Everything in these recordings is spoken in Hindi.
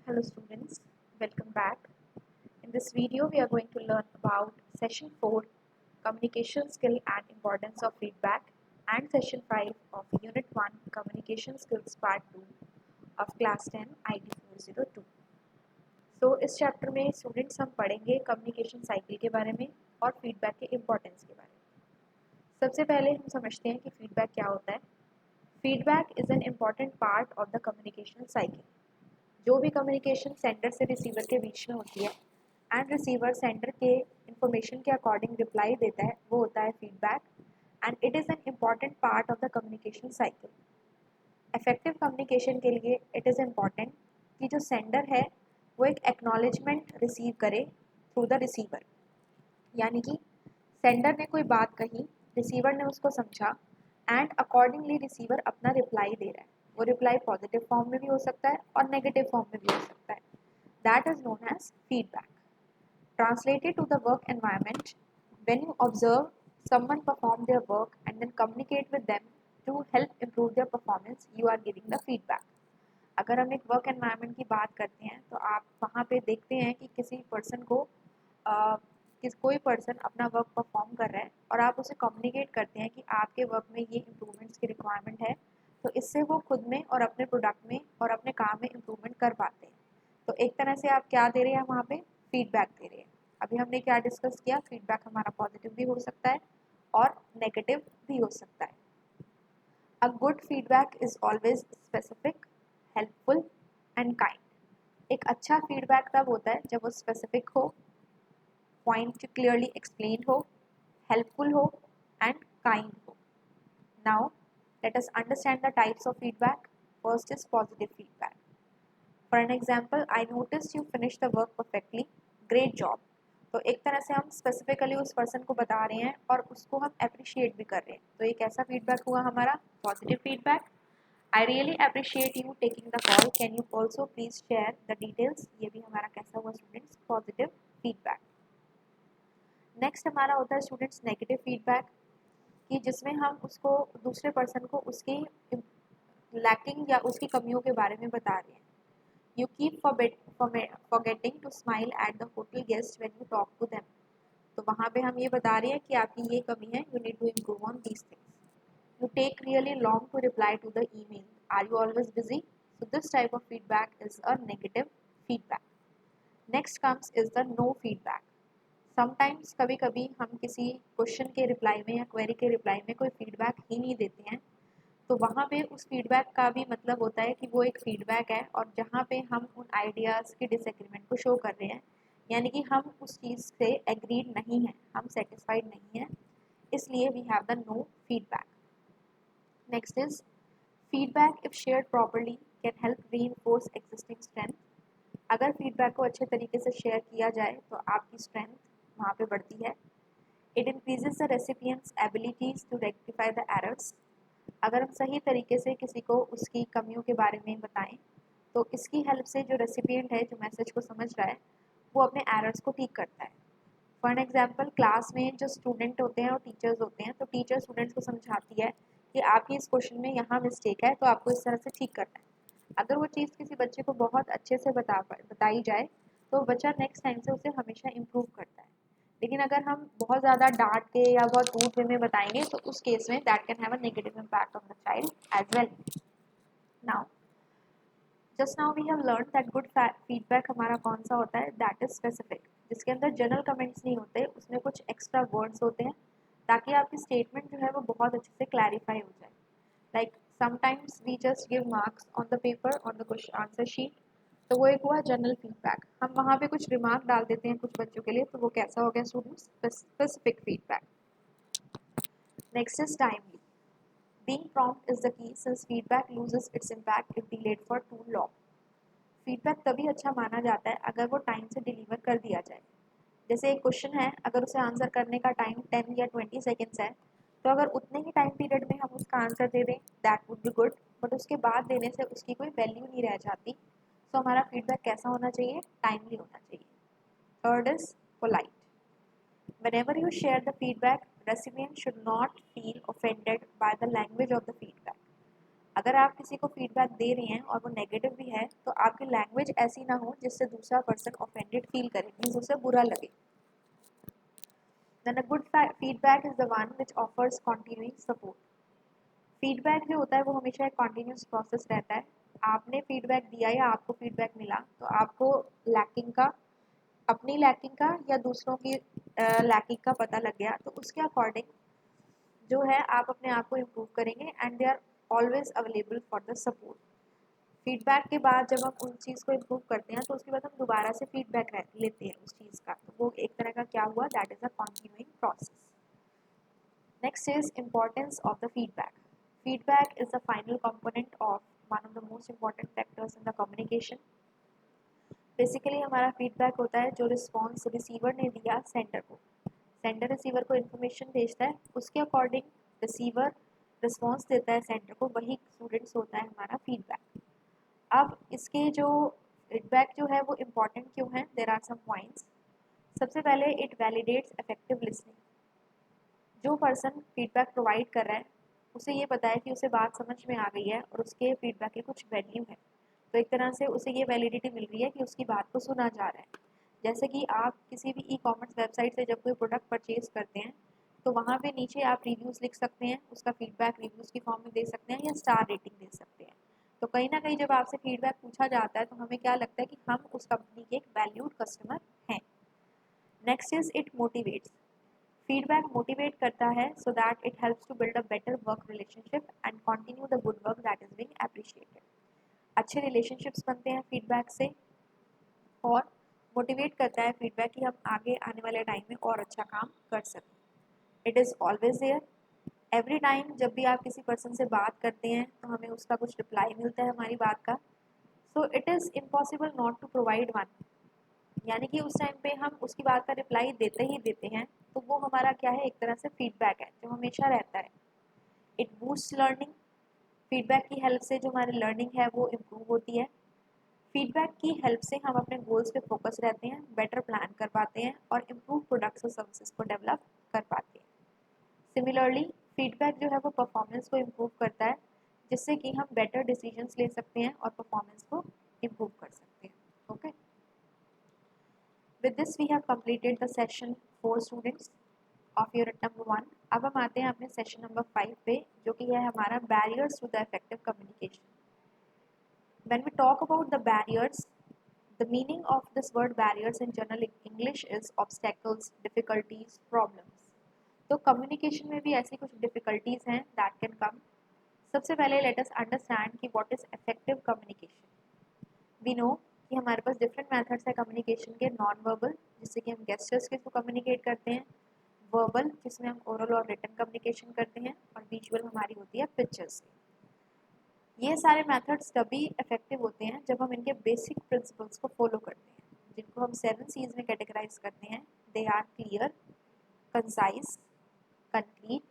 Hello students, welcome back. In this video we are going to learn about session 4 communication skill and importance of feedback and session 5 of unit 1 communication skills part 2 of class 10 ID 402. So इस चैप्टर में स्टूडेंट्स हम पढ़ेंगे कम्युनिकेशन साइकिल के बारे में और फीडबैक के इम्पोर्टेंस के बारे में। सबसे पहले हम समझते हैं कि फीडबैक क्या होता है। Feedback is an important part of the communication cycle. जो भी कम्युनिकेशन सेंडर से रिसीवर के बीच में होती है एंड रिसीवर सेंडर के इंफॉर्मेशन के अकॉर्डिंग रिप्लाई देता है, वो होता है feedback and it is an important part of the communication cycle. Effective communication के लिए इट इज़ इम्पॉर्टेंट कि जो सेंडर है वो एक एक्नॉलेजमेंट रिसीव करे थ्रू द रिसीवर, यानी कि सेंडर ने कोई बात कही, रिसीवर ने उसको समझा एंड अकॉर्डिंगली रिसीवर अपना रिप्लाई दे रहा है। वो रिप्लाई पॉजिटिव फॉर्म में भी हो सकता है और नेगेटिव फॉर्म में भी हो सकता है। That is known as feedback. Translated to the work environment, when you observe someone perform their work and then communicate with them to help improve their performance, you are giving the feedback. अगर हम एक वर्क एनवायरनमेंट की बात करते हैं तो आप वहाँ पे देखते हैं कि किसी पर्सन को कोई पर्सन अपना वर्क परफॉर्म कर रहा है और आप उसे कम्युनिकेट करते हैं कि आपके वर्क में ये इम्प्रूवमेंट्स की रिक्वायरमेंट है, तो इससे वो खुद में और अपने प्रोडक्ट में और अपने काम में इम्प्रूवमेंट कर पाते हैं। तो एक तरह से आप क्या दे रहे हैं वहाँ पे, फीडबैक दे रहे हैं। अभी हमने क्या डिस्कस किया, फीडबैक हमारा पॉजिटिव भी हो सकता है और नेगेटिव भी हो सकता है। A good feedback is always specific, helpful and kind. एक अच्छा फीडबैक तब होता है जब वो स्पेसिफिक हो, पॉइंट क्लियरली एक्सप्लेन हो, हेल्पफुल हो एंड काइंड हो। Now let us understand the types of feedback. First is positive feedback. For an example, I notice you finish the work perfectly, great job. तो एक तरह से हम स्पेसिफिकली उस पर्सन को बता रहे हैं और उसको हम अप्रिशिएट भी कर रहे हैं, तो एक ऐसा फीडबैक हुआ हमारा positive feedback. I really appreciate you taking the call, can you also please share the details. ये भी हमारा कैसा हुआ स्टूडेंट्स, पॉजिटिव फीडबैक। नेक्स्ट हमारा होता है स्टूडेंट्स नेगेटिव फीडबैक, कि जिसमें हम उसको दूसरे पर्सन को उसकी लैकिंग या उसकी कमियों के बारे में बता रहे हैं। You keep forgetting to smile at the hotel guests when you talk to them. तो वहाँ पे हम ये बता रहे हैं कि आपकी ये कमी है, you need to improve on these things. You take really long to reply to the email. Are you always busy? So this type of feedback is a negative feedback. Next comes is the no feedback. Sometimes कभी कभी हम किसी क्वेश्चन के रिप्लाई में या क्वेरी के रिप्लाई में कोई फीडबैक ही नहीं देते हैं, तो वहाँ पे उस फीडबैक का भी मतलब होता है कि वो एक फीडबैक है और जहाँ पे हम उन आइडियाज़ के डिसएग्रीमेंट को शो कर रहे हैं, यानी कि हम उस चीज़ से एग्रीड नहीं हैं, हम सेटिस्फाइड नहीं हैं, इसलिए we have the no feedback. Next is feedback if shared properly can help reinforce existing strength. अगर फीडबैक को अच्छे तरीके से शेयर किया जाए तो आपकी स्ट्रेंथ वहाँ पे बढ़ती है। It increases the recipient's abilities to rectify the errors. अगर हम सही तरीके से किसी को उसकी कमियों के बारे में बताएं तो इसकी हेल्प से जो रेसिपिएंट है, जो मैसेज को समझ रहा है, वो अपने एरर्स को ठीक करता है। फॉर एन एग्जांपल, क्लास में जो स्टूडेंट होते हैं और टीचर्स होते हैं, तो टीचर स्टूडेंट्स को समझाती है कि आपकी इस क्वेश्चन में यहाँ मिस्टेक है, तो आपको इस तरह से ठीक करना है। अगर वो चीज़ किसी बच्चे को बहुत अच्छे से बताई जाए तो बच्चा नेक्स्ट टाइम से उसे हमेशा इम्प्रूव करता है। लेकिन अगर हम बहुत ज़्यादा डांट के या बहुत रूड वे में बताएंगे तो उस केस में that can have a negative impact on the child as well. Now just now we have learn that good feedback हमारा कौन सा होता है, दैट इज स्पेसिफिक, जिसके अंदर जनरल कमेंट्स नहीं होते, उसमें कुछ एक्स्ट्रा वर्ड्स होते हैं ताकि आपकी स्टेटमेंट जो है वो बहुत अच्छे से क्लैरिफाई हो जाए। Like sometimes we just give marks on the paper, on the question answer sheet, तो वो एक हुआ जनरल फीडबैक। हम वहाँ पे कुछ रिमार्क डाल देते हैं कुछ बच्चों के लिए, तो वो कैसा हो गया students, specific feedback. Next is timely. Being prompt is the key since feedback loses its impact if delayed for too long. Feedback तभी अच्छा माना जाता है अगर वो टाइम से डिलीवर कर दिया जाए। जैसे एक क्वेश्चन है, अगर उसे आंसर करने का टाइम 10 या 20 सेकेंड्स है, तो अगर उतने ही टाइम पीरियड में हम उसका आंसर दे दें that would be good, but उसके बाद देने से उसकी कोई वैल्यू नहीं रह जाती। तो हमारा फीडबैक कैसा होना चाहिए, टाइमली होना चाहिए। Third is polite. Whenever you share the feedback, recipient should not feel offended by the language of the feedback. अगर आप किसी को फीडबैक दे रही हैं और वो नेगेटिव भी है तो आपकी लैंग्वेज ऐसी ना हो जिससे दूसरा पर्सन ऑफेंडेड फील करे, मीन्स उसे बुरा लगे। Then a good feedback is the one which offers continuing support. Feedback जो होता है वो हमेशा एक कॉन्टिन्यूस प्रोसेस रहता है। आपने फीडबैक दिया या आपको फीडबैक मिला तो आपको लैकिंग का, अपनी लैकिंग का या दूसरों की लैकिंग का पता लग गया, तो उसके अकॉर्डिंग जो है आप अपने आप को इम्प्रूव करेंगे and they are always available for the support. Feedback के बाद जब हम उस चीज़ को इम्प्रूव करते हैं तो उसके बाद हम दोबारा से फीडबैक लेते हैं उस चीज़ का, तो वो एक तरह का क्या हुआ, that is a continuing process. Next is importance of the feedback. Feedback is the final component of one of the most important factors in the communication. Basically हमारा फीडबैक होता है जो रिस्पॉन्स रिसीवर ने दिया सेंडर को, सेंडर रिसीवर को इन्फॉर्मेशन भेजता है, उसके अकॉर्डिंग रिसीवर रिस्पॉन्स देता है सेंडर को, वही स्टूडेंट्स होता है हमारा फीडबैक। अब इसके जो फीडबैक जो है वो इम्पॉर्टेंट क्यों है, देयर आर सम पॉइंट्स। सबसे पहले इट वैलिडेट्स इफेक्टिव लिसनिंग। जो पर्सन फीडबैक प्रोवाइड कर रहा है उसे ये पता है कि उसे बात समझ में आ गई है और उसके फीडबैक की कुछ वैल्यू है, तो एक तरह से उसे ये वैलिडिटी मिल रही है कि उसकी बात को सुना जा रहा है। जैसे कि आप किसी भी ई कॉमर्स वेबसाइट से जब कोई प्रोडक्ट परचेज करते हैं तो वहाँ पे नीचे आप रिव्यूज़ लिख सकते हैं, उसका फीडबैक रिव्यूज़ की फॉर्म में दे सकते हैं या स्टार रेटिंग दे सकते हैं। तो कहीं ना कहीं जब आपसे फीडबैक पूछा जाता है तो हमें क्या लगता है कि हम उस कंपनी के एक वैल्यूड कस्टमर हैं। Next is it motivates. Feedback motivate करता है so that it helps to build a better work relationship and continue the good work that is being appreciated. अच्छे रिलेशनशिप्स बनते हैं फीडबैक से, और मोटिवेट करता है फीडबैक कि हम आगे आने वाले टाइम में और अच्छा काम कर सकें। It is always there. Every time जब भी आप किसी पर्सन से बात करते हैं तो हमें उसका कुछ रिप्लाई मिलता है हमारी बात का, so it is impossible not to provide one, यानी कि उस टाइम पे हम उसकी बात का रिप्लाई देते ही देते हैं, तो वो हमारा क्या है, एक तरह से फीडबैक है जो हमेशा रहता है। It boost learning. फीडबैक की हेल्प से जो हमारी लर्निंग है वो इम्प्रूव होती है। फीडबैक की हेल्प से हम अपने गोल्स पे फोकस रहते हैं, बेटर प्लान कर पाते हैं और इम्प्रूव प्रोडक्ट्स और सर्विसेज को डेवलप कर पाते हैं। सिमिलरली फीडबैक जो है वो परफॉर्मेंस को इम्प्रूव करता है, जिससे कि हम बेटर डिसीजंस ले सकते हैं और परफॉर्मेंस को इम्प्रूव कर सकते हैं। Okay, with this we have completed the session 4 students of unit number 1. अब हम आते हैं अपने सेशन नंबर 5 पे, जो कि है हमारा barriers to the effective communication. When we talk about the barriers, the meaning of this word barriers in general English is obstacles, difficulties, problems. तो communication में भी ऐसी कुछ difficulties हैं that can come. सबसे पहले let us understand कि what is effective communication. We know कि हमारे पास डिफरेंट मेथड्स है कम्युनिकेशन के। नॉन वर्बल, जिससे कि हम गेस्चर्स के थ्रू कम्युनिकेट करते हैं, वर्बल जिसमें हम ओरल और रिटन कम्युनिकेशन करते हैं, और विजुअल हमारी होती है पिक्चर्स से। ये सारे मेथड्स तभी इफेक्टिव होते हैं जब हम इनके बेसिक प्रिंसिपल्स को फॉलो करते हैं, जिनको हम 7 C's में कैटेगराइज करते हैं। They are clear, concise, concrete,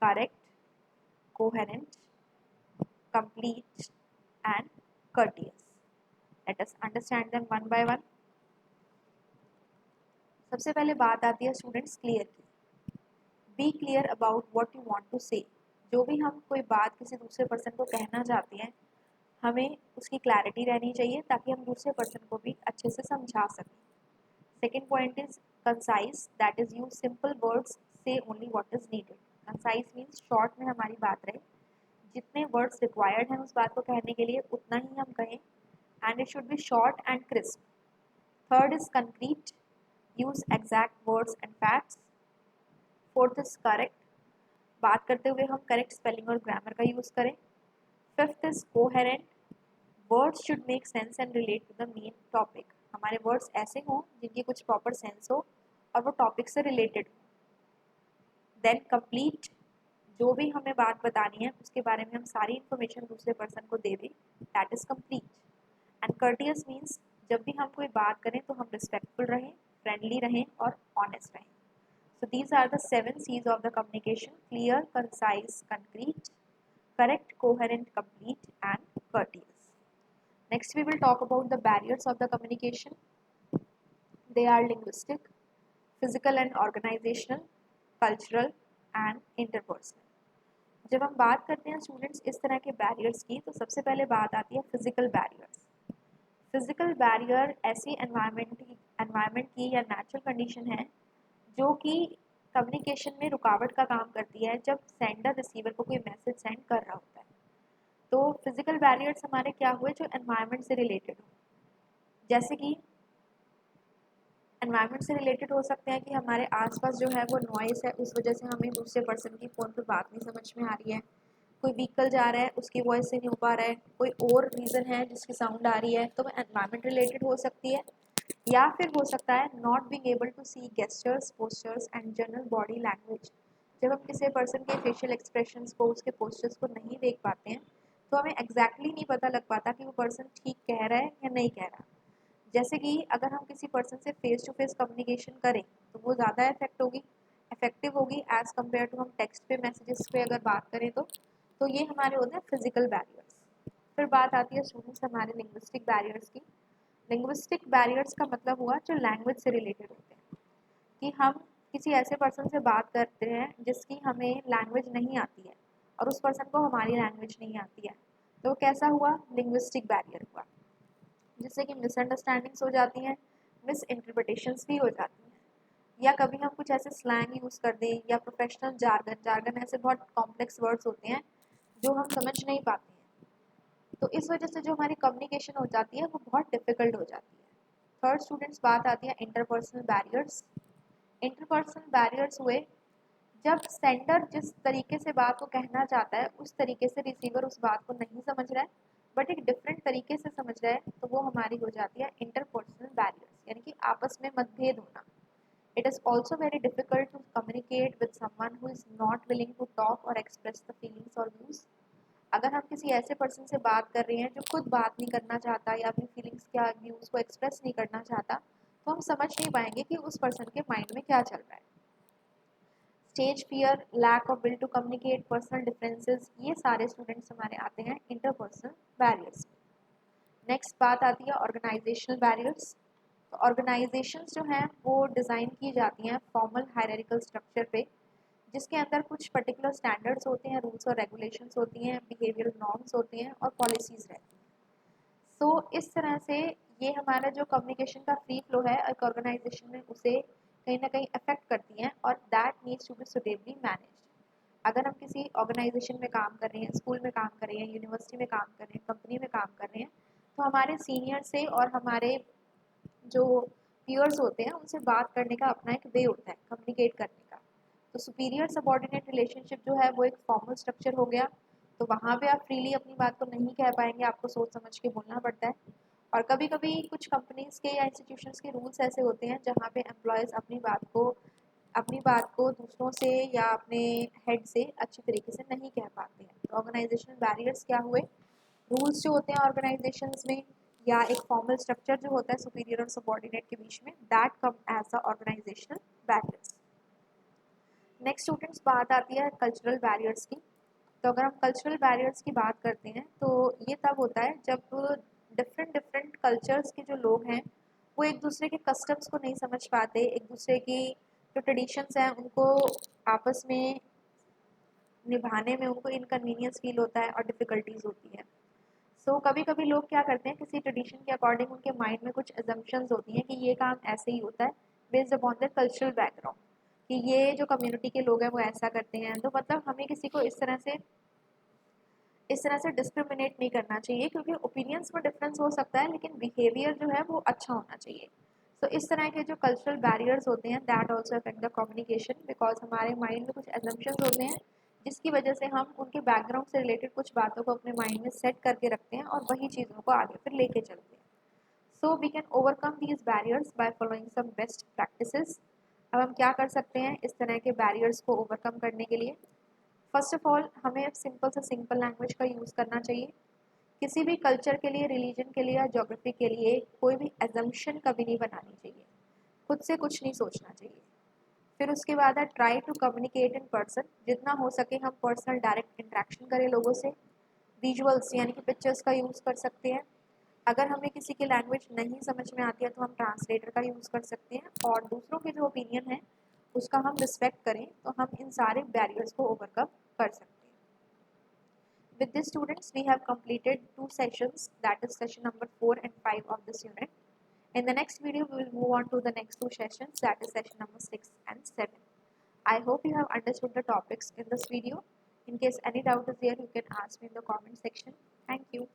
correct, coherent, complete and courteous. Let us understand them one by one. सबसे पहले बात आती है स्टूडेंट्स क्लियर की। Be clear about what you want to say. जो भी हम कोई बात किसी दूसरे पर्सन को कहना चाहते हैं, हमें उसकी क्लैरिटी रहनी चाहिए ताकि हम दूसरे पर्सन को भी अच्छे से समझा सकें। Second point is concise, that is use simple words, say only what is needed. Concise means short में हमारी बात रहे, जितने वर्ड्स रिक्वायर्ड हैं उस बात को कहने के लिए उतना ही हम कहें, and it should be short and crisp. Third is concrete, use exact words and facts. Fourth is correct, बात करते हुए हम करेक्ट स्पेलिंग और ग्रामर का यूज़ करें। Fifth is coherent, words should make sense and relate to the main topic. हमारे वर्ड्स ऐसे हों जिनकी कुछ प्रॉपर सेंस हो और वो टॉपिक से रिलेटेड हो। देन कंप्लीट, जो भी हमें बात बतानी है उसके बारे में हम सारी इन्फॉर्मेशन दूसरे पर्सन को दे दें, that is complete. And courteous means जब भी हम कोई बात करें तो हम रिस्पेक्टफुल रहें, फ्रेंडली रहें और ऑनेस्ट रहें। So these are the 7 C's of the communication: clear, concise, concrete, correct, coherent, complete and courteous. Next we will talk about the barriers of the communication. They are linguistic, physical and organizational, cultural and interpersonal. जब हम बात करते हैं स्टूडेंट्स इस तरह के बैरियर्स की, तो सबसे पहले बात आती है फिजिकल बैरियर्स। फिजिकल बैरियर ऐसी एनवायरनमेंट की या नेचुरल कंडीशन है जो कि कम्युनिकेशन में रुकावट का काम करती है जब सेंडर रिसीवर को कोई मैसेज सेंड कर रहा होता है। तो फिजिकल बैरियर्स हमारे क्या हुए, जो एनवायरनमेंट से रिलेटेड हो। जैसे कि एनवायरनमेंट से रिलेटेड हो सकते हैं कि हमारे आसपास जो है वो नॉइस है, उस वजह से हमें दूसरे पर्सन की फ़ोन पर बात नहीं समझ में आ रही है। कोई व्हीकल जा रहा है, उसकी वॉइस से नहीं हो पा रहा है, कोई और रीज़न है जिसकी साउंड आ रही है, तो वो एनवायरनमेंट रिलेटेड हो सकती है। या फिर हो सकता है not being able to see gestures, postures and general body language. जब हम किसी पर्सन के फेशियल एक्सप्रेशंस को, उसके पोस्चर्स को नहीं देख पाते हैं, तो हमें एग्जैक्टली नहीं पता लग पाता कि वो पर्सन ठीक कह रहा है या नहीं कह रहा। जैसे कि अगर हम किसी पर्सन से फेस टू फेस कम्युनिकेशन करें तो वो ज़्यादा इफेक्टिव होगी एज़ कम्पेयर टू हम टेक्स्ट पे, मैसेजेस पे अगर बात करें तो ये हमारे होते हैं फिजिकल बैरियर्स। फिर बात आती है स्टूडेंट्स हमारे लिंग्विस्टिक बैरियर्स की। लिंग्विस्टिक बैरियर्स का मतलब हुआ जो लैंग्वेज से रिलेटेड होते हैं, कि हम किसी ऐसे पर्सन से बात करते हैं जिसकी हमें लैंग्वेज नहीं आती है और उस पर्सन को हमारी लैंग्वेज नहीं आती है, तो कैसा हुआ, लिंग्विस्टिक बैरियर हुआ, जिससे कि मिसअंडरस्टैंडिंग्स हो जाती हैं, मिस इंटरप्रिटेशंस भी हो जाती हैं। या कभी हम कुछ ऐसे स्लैंग यूज़ कर दें या प्रोफेशनल जार्गन ऐसे बहुत कॉम्प्लेक्स वर्ड्स होते हैं जो हम समझ नहीं पाते हैं, तो इस वजह से जो हमारी कम्युनिकेशन हो जाती है वो बहुत डिफ़िकल्ट हो जाती है। थर्ड स्टूडेंट्स बात आती है इंटरपर्सनल बैरियर्स। इंटरपर्सनल बैरियर्स हुए जब सेंडर जिस तरीके से बात को कहना चाहता है उस तरीके से रिसीवर उस बात को नहीं समझ रहा है, बट एक डिफरेंट तरीके से समझ रहा है, तो वो हमारी हो जाती है इंटरपर्सनल बैरियर्स, यानी कि आपस में मतभेद होना। It is also very difficult to communicate with someone who is not willing to talk और एक्सप्रेस द फीलिंग्स और व्यूज़। अगर हम किसी ऐसे पर्सन से बात कर रहे हैं जो खुद बात नहीं करना चाहता या अपनी फीलिंग्स या व्यूज़ को एक्सप्रेस नहीं करना चाहता, तो हम समझ नहीं पाएंगे कि उस पर्सन के माइंड में क्या चल रहा है। Stage fear, lack of will to communicate, personal differences, ये सारे स्टूडेंट्स हमारे आते हैं इंटरपर्सनल बैरियर्स में। नेक्स्ट बात आती है ऑर्गेनाइजेशनल बैरियर्स। तो ऑर्गेनाइजेशंस जो हैं वो डिज़ाइन की जाती हैं फॉर्मल हायरार्किकल स्ट्रक्चर पे, जिसके अंदर कुछ पर्टिकुलर स्टैंडर्ड्स होते हैं, रूल्स और रेगुलेशंस होती हैं, बिहेवियरल नॉर्म्स होते हैं और पॉलिसीज़ रहती हैं। सो इस तरह से ये हमारा जो कम्युनिकेशन का फ्री फ्लो है एक ऑर्गेनाइजेशन में, उसे कहीं ना कहीं अफेक्ट करती हैं और that needs to be suitably managed. अगर हम किसी ऑर्गेनाइजेशन में काम कर रहे हैं, स्कूल में काम कर रहे हैं, यूनिवर्सिटी में काम कर रहे हैं, कंपनी में काम कर रहे हैं, तो हमारे सीनियर से और हमारे जो पीयर्स होते हैं उनसे बात करने का अपना एक वे होता है कम्युनिकेट करने का। तो सुपीरियर सबॉर्डिनेट रिलेशनशिप जो है वो एक फॉर्मल स्ट्रक्चर हो गया, तो वहाँ पे आप फ्रीली अपनी बात को नहीं कह पाएंगे, आपको सोच समझ के बोलना पड़ता है। और कभी कभी कुछ कंपनीज के या इंस्टीट्यूशंस के रूल्स ऐसे होते हैं जहाँ पे एम्प्लॉयज़ अपनी बात को दूसरों से या अपने हेड से अच्छी तरीके से नहीं कह पाते हैं। तो ऑर्गेनाइजेशनल बैरियर्स क्या हुए, रूल्स जो होते हैं ऑर्गेनाइजेशंस में या एक फॉर्मल स्ट्रक्चर जो होता है सुपीरियर और सबॉर्डिनेट के बीच में, that come as a organizational barriers. Next students बात आती है कल्चरल बैरियर्स की। तो अगर हम कल्चरल बैरियर्स की बात करते हैं तो ये तब होता है जब डिफरेंट डिफरेंट कल्चर्स के जो लोग हैं वो एक दूसरे के कस्टम्स को नहीं समझ पाते, एक दूसरे की जो ट्रेडिशंस हैं उनको आपस में निभाने में उनको इनकन्वीनियंस फील होता है और डिफ़िकल्टीज होती है। सो कभी कभी लोग क्या करते हैं, किसी ट्रेडिशन के अकॉर्डिंग उनके माइंड में कुछ एजम्पशंस होती हैं कि ये काम ऐसे ही होता है based upon the cultural background, कि ये जो कम्युनिटी के लोग हैं वो ऐसा करते हैं। तो मतलब हमें किसी को इस तरह से डिस्क्रिमिनेट नहीं करना चाहिए, क्योंकि ओपिनियंस में डिफरेंस हो सकता है लेकिन बिहेवियर जो है वो अच्छा होना चाहिए। तो इस तरह के जो कल्चरल बैरियर्स होते हैं that also affect the communication, because हमारे माइंड में कुछ एजम्पशंस होते हैं जिसकी वजह से हम उनके बैकग्राउंड से रिलेटेड कुछ बातों को अपने माइंड में सेट करके रखते हैं और वही चीज़ों को आगे फिर लेके चलते हैं। So we can overcome these barriers by following some best practices. अब हम क्या कर सकते हैं इस तरह के बैरियर्स को ओवरकम करने के लिए? फर्स्ट ऑफ ऑल हमें सिंपल से सिंपल लैंग्वेज का यूज़ करना चाहिए। किसी भी कल्चर के लिए, रिलीजन के लिए या ज्योग्राफी के लिए कोई भी एजम्पशन कभी नहीं बनानी चाहिए, खुद से कुछ नहीं सोचना चाहिए। फिर उसके बाद है try to communicate in person, जितना हो सके हम पर्सनल डायरेक्ट इंटरेक्शन करें लोगों से। विजुअल्स यानी कि पिक्चर्स का यूज़ कर सकते हैं। अगर हमें किसी की लैंग्वेज नहीं समझ में आती है तो हम ट्रांसलेटर का यूज़ कर सकते हैं, और दूसरों के जो ओपिनियन है उसका हम रिस्पेक्ट करें तो हम इन सारे बैरियर्स को ओवरकम कर सकते हैं। With these students, we have completed 2 sessions, that is session number 4 and 5 of this unit. In the next video, we will move on to the next 2 sessions, that is session number 6 and 7. I hope you have understood the topics in this video. In case any doubt is there, you can ask me in the comment section. Thank you.